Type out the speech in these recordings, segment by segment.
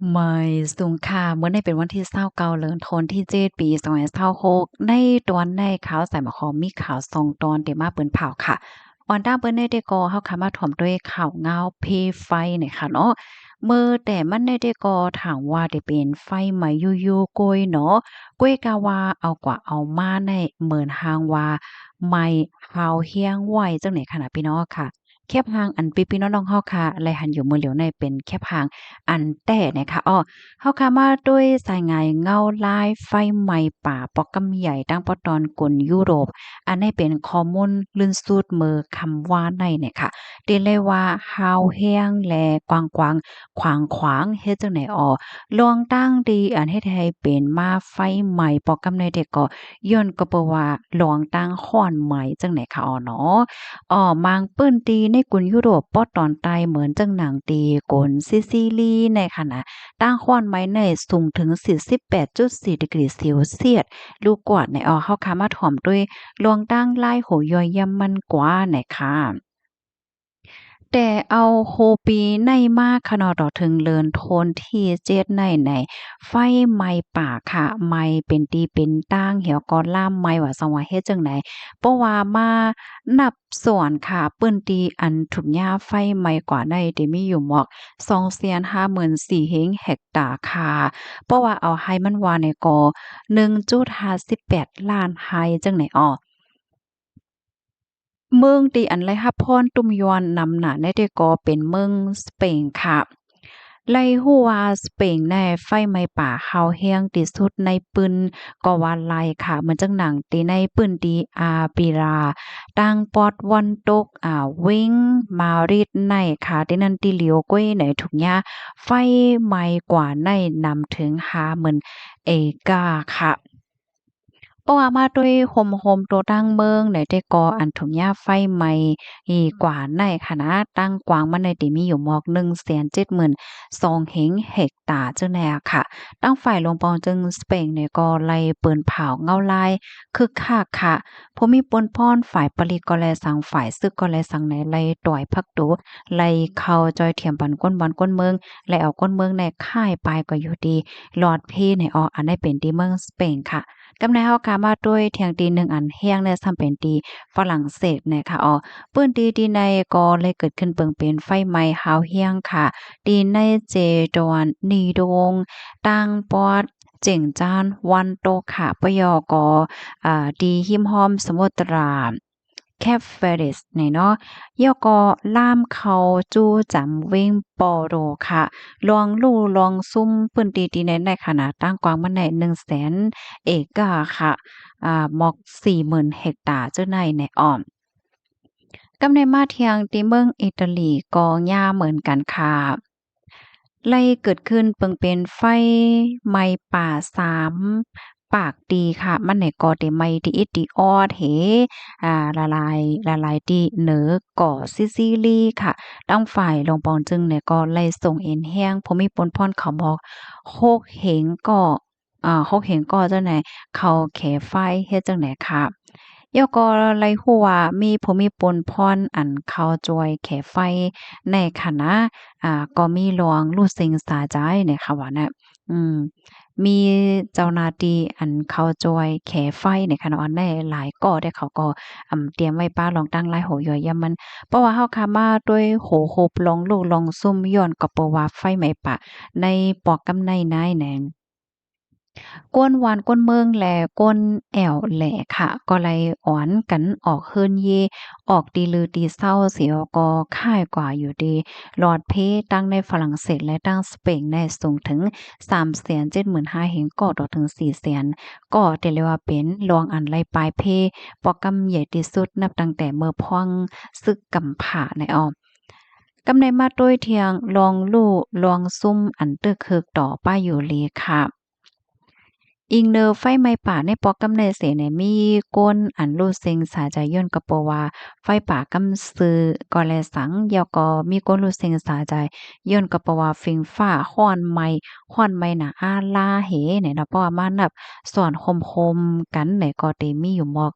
ไม่สูงค่ะเมื่อในเป็นวันที่29เดือนธันวาคมที่7ปี2026ในตอนในข่าวสายหมอขอมีข่าว2ตอนที่มาเปิ้นเผาค่ะออนด้าเปิ้นได้ได้ก็เฮาค่ะมาถ่อมด้วยข่าวเงาเพไฟเนี่ยค่ะเนาะเมื่อแต่มันได้ได้ก็ถามว่าได้เป็นไฟไหม้อยู่ๆโกยเนาะก้วยกาว่าเอากว่าเอามาในเหมือนหางว่าไหม้ฮาวเฮียงไหวจังไหนค่ะนะพี่น้องค่ะแคบหางอันพี่ๆน้องๆเฮาค่ะแลหันอยู่มือเหลียวในเป็นแคบหาง อันแต่นะคะเฮาค่ะมาด้วยสายงายเงาลายไฟไหม้ป่าปอกกำใหญ่ดังปอตอนกลยุโรปอันนี้เป็นข้อมูลลื่นสูดมือคำว่าในเนี่ยค่ะติเลยว่าฮาวแฮ้งแลกวางๆขวางๆเฮ็ดจังได๋ลวงตั้งดีอันเฮ็ดให้เป็นมาไฟไหม้ปอกกำในเด็กก็ย้อนก็เพราะว่าลวงตั้งค้อนไหม้จังได๋ค่ะเนาะ มางปื้นตีในกลุ่นยุโรปป้อตอนใต้เหมือนจังหนังตีกลซิซิลีในขณะตั้งควอนไม้ในสูงถึง48.4 ดีกรีเซลเซียสลูกกวาดในเฮาค่ะมาถ่อมด้วยลวงตั้งลายโหย่อยยำมันกว่าไหนค่ะ แต่เอาโฮปีในมากขะเนาะดอกถึงเลินโทนที่7ในไฟไหม้ป่าค่ะไหม้เป็นตีเป็นตั้งเหี่ยวก็ล่ามไหม้ว่าซังว่าเฮ็ดจั่งใดเพราะว่ามานับส่วนค่ะปื้นตีอันถุงหญ้าไฟไหม้กว่าได้ที่มีอยู่หมอก254,000เฮกตาร์ค่ะเพราะว่าเอาให้มันว่าในก็1.58ล้านไร่จังไหนเมืองตีอันไรฮับพรตุ้มยวนนำหน้าได้ก็เป็นเมืองสเปนค่ะไล่ฮู้ว่าสเปนแน่ไฟไหม้ป่าเฮาแฮงที่สุดในปืนก็ว่าไล่ค่ะเหมือนจังหนังตีในปืนดีอาปิราตั้งปอดวันตกเว้งมาริดในค่ะที่นั่นที่เหลียวก้วยในทุกยาไฟไหม้กว่าในนำถึง50,000เอกาค่ะ เพราะว่ามาด้วยโฮมโตตั้งเมืองไหนได้ก่ออันถุงหญ้าไฟไหม้อีกว่าในคะนะตั้งกว้างมันในที่มีอยู่หมอก172,000เฮกตาร์จังแน่อะค่ะตั้งฝ่ายลงปองจึงสเปนเนี่ยก็ไล่เปิ้นเผาเงาลายคึกคักค่ะผู้มีปนพ้อนฝ่ายผลิตก็แลสังฝ่ายซึกก็แลสังในไล่ต่อยพักดูไล่เข้าจอยเทียมปันก้นบอนก้นเมืองไล่เอาก้นเมืองในค่ายปลายก็อยู่ดีหลอดเพในอันได้เป็นที่เมืองสเปนค่ะ กำในเฮากามาด้วยเทียงตีหนึ่งอันแห้งและซ้ำเป็นตีฝรั่งเศสนะคะปื้นตีที่ในก็เลยเกิดขึ้นเปิงเป็นไฟไหม้หาวเฮียงค่ะตีในเจดอนนีดงตังปอดเจ๋งจานวันโตค่ะปยกดีหิมหอมสมุทราแคปเฟริสเนี่ยเนาะยอก็ล่ามเขาจู้จำเว้งปอโรค่ะลองลู่ลองซุ่มพื้นที่ที่ในขนาดตั้งกว้างมันใน100,000เอกาค่ะหมอก40,000เฮกตาร์เจ้าในอ้อมกำในมาเทียงที่เมืองอิตาลีก็ย่าเหมือนกันค่ะไล่เกิดขึ้นเปิงเป็นไฟไหม้ป่า3ปากตีค่ะมันไหนก่อได้ไหม้ที่อิติออดเหละลายที่เหนือเกาะซิซิลีค่ะตั้งฝ่ายลงปองจึงเนี่ยก็ไล่ส่งเอ็นแห้งพอมีปนพ่อนเขาบอกโคกเหงก็โคกเหงก็จังไหนเขาแขไฟเฮ็ดจังไหนค่ะยก็ไล่ฮู้ว่ามีผู้มีปนพ่อนอันเขาจอยแขไฟในคณะก็มีหลวงลู่เซ็งสาจายเนี่ยค่ะว่าน่ะอืมมีเจ้าหน้าที่อันเขาจอยแขไฟในคณะอันได้หลายก่อได้เขาก็เตรียมไว้ป้าลองตั้งหลายโหย่อยยามมันเพราะว่าเฮาค่ะมาด้วยโหโฮบลองลูกลองซุ่มย้อนก็เพราะว่าไฟไหม้ป่าในปอกกำในนายแหนง ก้นวานก้นเมืองแลก้นแอวแหลค่ะก็เลยอ้อนกันออกเฮิรนเยออกตีลือตีเศร้าเสียก็ค่ายกว่าอยู่ดีหลอดเพตั้งในฝรั่งเศสและตั้งสเปนในสูงถึง375,000เฮงก็ต่อถึง400,000ก็ได้เรียกว่าเป็นรองอันไล่ปลายเพปอกำใหญ่ที่สุดนับตั้งแต่เมื่อพ่องซึกกำผาในกำในมาด้วยเทียงลองลู่ลองซุ่มอันตึกคึกต่อป้ายอยู่เลค่ะ อิงเนอไฟไหม้ป่าในปอกำในเสเนี่ยมีก้นอันรู้เซ็งสาใจย้อนก็เพราะว่าไฟป่ากำซื้อก็แลสังยอก็มีก้นรู้เซ็งสาใจย้อนก็เพราะว่าฟิงฟ้าฮ้อนไหม้น่ะอาลาเหเนี่ยเนาะเพราะว่ามันแบบสอนคมๆกันไหนก็เตมีอยู่หมอก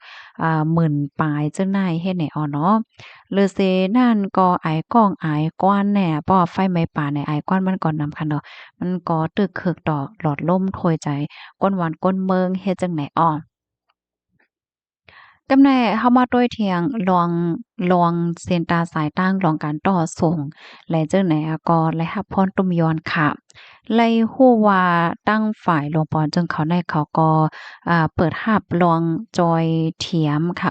หมื่นปลายจังได๋เฮ็ดให้อ้อเนาะเลอเซนั่นก็อายก้องอายกว้านแหน่เพราะว่าไฟไหม้ป่าเนี่ยอายกว้านมันก็นำคันเนาะมันก็ตึกคึกดอกหลอดลมโถยใจ ก้นหวานก้นเมืองเฮ็ดจั่งใดอ้อกำแน่เฮามาต้วยเถียงลองเส้นตาสายตั้งลองการต่อส่งและจั่งไหนอะก็และรับพรตุ่มยอนค่ะไล่ฮู้ว่าตั้งฝ่ายลงปอนจึงเขาในเขาก็เปิดรับลองจอยเถียมค่ะ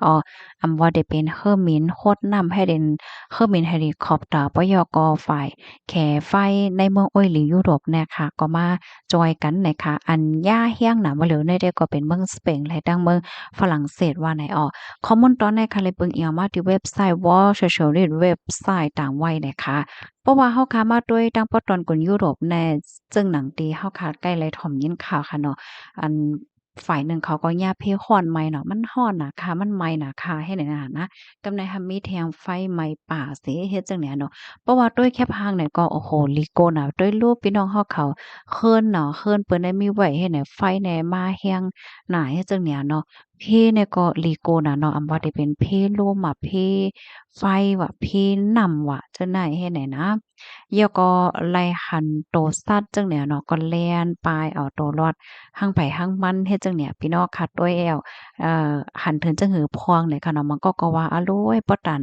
อำว่าได้เป็นเฮอร์มินโคดนำให้เป็นเฮอร์มินเฮลิคอปเตอร์ปยกฝ่ายแขไฟในเมืองอ้อยหลียุโรปเนี่ยค่ะก็มาจอยกันนะคะอันย่าเฮียงหนามาเหลือในเด้ก็เป็นเมืองสเปนและดังเมืองฝรั่งเศสว่าไหนข้อมูลตอนในค่ะเลยเบิ่งอิงเอามาที่เว็บไซต์ Wall Street เว็บไซต์ต่างไว้นะคะเพราะว่าเฮาค้ามาด้วยตั้งปอตอนกนยุโรปแน่ซึ่งหนังตีเฮาคาใกล้ไรถ่อมยินข่าวค่ะเนาะอันฝ่ายหนึ่งเขาก็ย่าเพร้อนไหม้เนาะมันร้อนน่ะค่ะมันไหม้น่ะค่ะเฮ็ดให้นั่นนะกำในหั้นมีแทงไฟไหม้ป่าเสเฮ็ดจั่งใดเนาะเพราะว่าด้วยแค่พางเนี่ยก็โอ้โฮลีโกน่ะด้วยรูปพี่น้องเฮาเขาเคิ้นเนาะเคิ้นเปิ้นได้มีไว้เฮ็ดให้ไฟแหน่มาแรงหน้าเฮ็ดจั่งเนี้ยเนาะ เพเนี่ยก็ลีโกน่ะเนาะอำว่าได้เป็นเพลมอะเพไฟว่ะเพน้ำว่ะจั่งใดเฮ็ดไหนนะแล้วก็ไล่หันโตสัตว์จั่งเนี่ยเนาะก็แล่นปายเอาตัวรอดหั้งไผหั้งมันเฮ็ดจั่งเนี่ยพี่น้องคัดด้วยแอวหันถึงจะหือพวงเนี่ยค่ะเนาะมันก็ว่าอร่อยปะตัน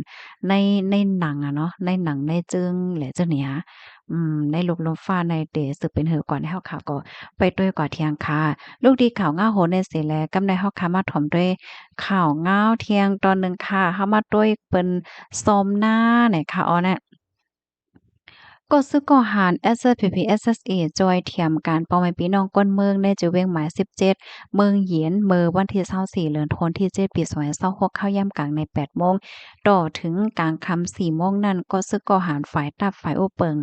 ในในหนังอะเนาะในหนังในจึงแหละจั่งเนี้ยในลูกลมฟ้าในเตสึกเป็นหือก่อนให้เฮาค่ะก็ไปด้วยก่อเที่ยงค่ะ ลูกดีข่าวง่าโหนในเสแลกำในเฮาค่ะมาถ่อมด้วยข่าวง่าวเที่ยงตอนหนึ่งค่ะเฮามาด้วยเปิ้นซ้อมหน้าเนี่ยค่ะเนี่ย กดซื้อก่อหาร SSPP SSA จอยเทียมการเป้าหมายพี่น้องก้นเมืองในจือเวียงหมาย17เมืองเหยียนเมื่อวันที่24เดือนธันวาคมที่7ปี2026เข้าย่ำกลางใน8โมงต่อถึงกลางค่ำ4โมงนั้นก็ซื้อก่อหารฝ่ายตับฝ่ายโอเปิง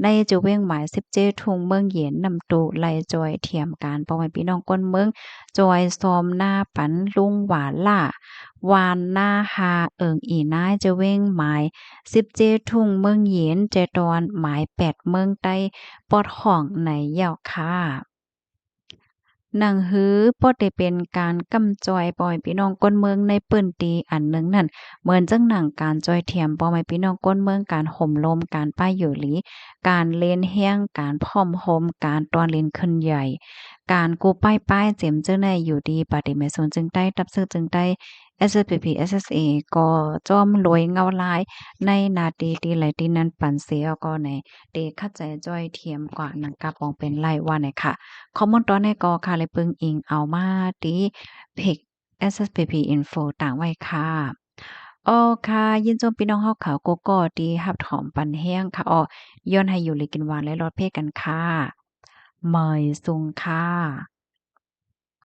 ในจือเวียงหมาย17ทุ่งเมืองเหยียนนำตุไล่จอยเทียมการเป้าหมายพี่น้องก้นเมืองจอยซ้อมหน้าปันลุงหวาล่าวานหน้าฮาเอิงอีนายจะเว้งหมาย17ทุ่งเมืองเหยียนเจดอนหมาย8เมืองใต้ปอดห้องในยาวค่ะหนังฮื้อบ่ได้เป็นการกำจ้อยปล่อยพี่น้องก้นเมืองในปื้นตีอันหนึ่งนั่นเหมือนจังหนังการจ้อยเทียมบ่แม่นพี่น้องก้นเมืองการห่มลมการป้ายอยู่หลีการเล่นแฮ้งการพร้อมโฮมการตอนเล่นขึ้นใหญ่การกูป้ายเจ็มเจ้าในอยู่ดีปฏิไม่สนจึงได้ตับซึ่งจึงได้ SSPP SSA ก็จ้อมรวยเงาลายในนาทีที่ไหลที่นั้นปันเสียก็ในเตคัดใจจ้อยเทียมกว่าหนังกาปองเป็นไล่ว่าไหนค่ะ คอมมอนตอนในกอค่ะเลยปึงอิงเอามาติเพก SSPP Info ต่างไว้ค่ะค่ะยินจมพี่น้องเฮาขาวโกโก้ที่รับถอมปันแห้งค่ะย้อนให้อยู่เลยกินหวานและรสเพศกันค่ะเมยซุงค่ะ